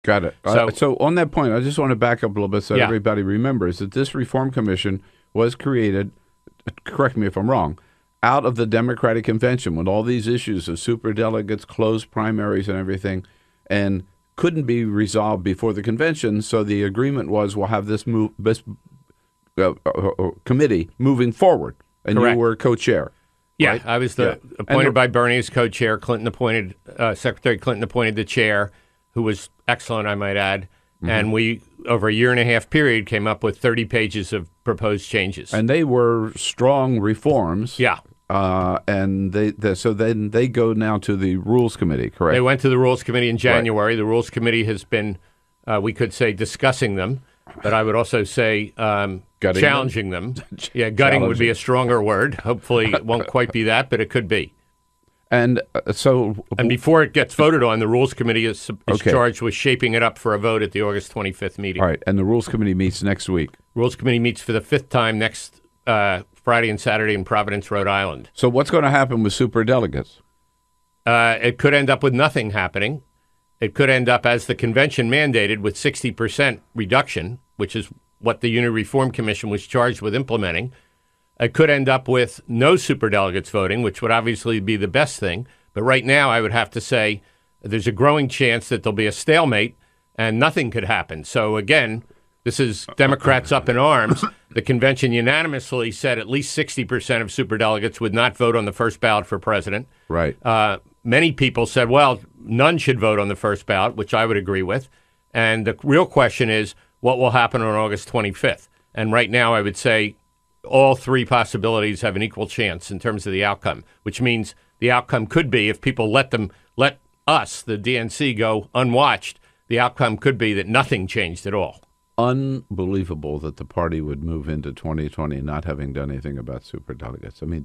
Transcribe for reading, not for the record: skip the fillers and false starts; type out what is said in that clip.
Got it. So on that point, I just want to back up a little bit so everybody remembers that this Reform Commission was created, correct me if I'm wrong, out of the Democratic Convention with all these issues of superdelegates, closed primaries and everything, and couldn't be resolved before the convention. So the agreement was we'll have this committee moving forward. And Correct. You were co-chair. Yeah, right? I was appointed by Bernie as co-chair. Secretary Clinton appointed the chair, who was excellent, I might add. Mm-hmm. And we, over a 1.5-year period, came up with 30 pages of proposed changes. And they were strong reforms. Yeah. And so then they go now to the Rules Committee, correct? They went to the Rules Committee in January. Right. The Rules Committee has been, we could say, discussing them, but I would also say challenging them. Yeah, gutting would be a stronger word. Hopefully it won't quite be that, but it could be. And and before it gets voted on, the Rules Committee is charged with shaping it up for a vote at the August 25th meeting. All right, and the Rules Committee meets next week. Rules Committee meets for the 5th time next Friday and Saturday in Providence, Rhode Island. So what's going to happen with superdelegates? It could end up with nothing happening. It could end up, as the convention mandated, with 60% reduction, which is what the Unity Reform Commission was charged with implementing. It could end up with no superdelegates voting, which would obviously be the best thing. But right now, I would have to say there's a growing chance that there'll be a stalemate and nothing could happen. So again, this is Democrats up in arms. The convention unanimously said at least 60% of superdelegates would not vote on the first ballot for president. Right. Many people said, well, none should vote on the first ballot, which I would agree with. And the real question is, what will happen on August 25th? And right now, I would say all three possibilities have an equal chance in terms of the outcome, which means the outcome could be, if people let us, the DNC, go unwatched, the outcome could be that nothing changed at all. Unbelievable that the party would move into 2020 not having done anything about superdelegates. I mean,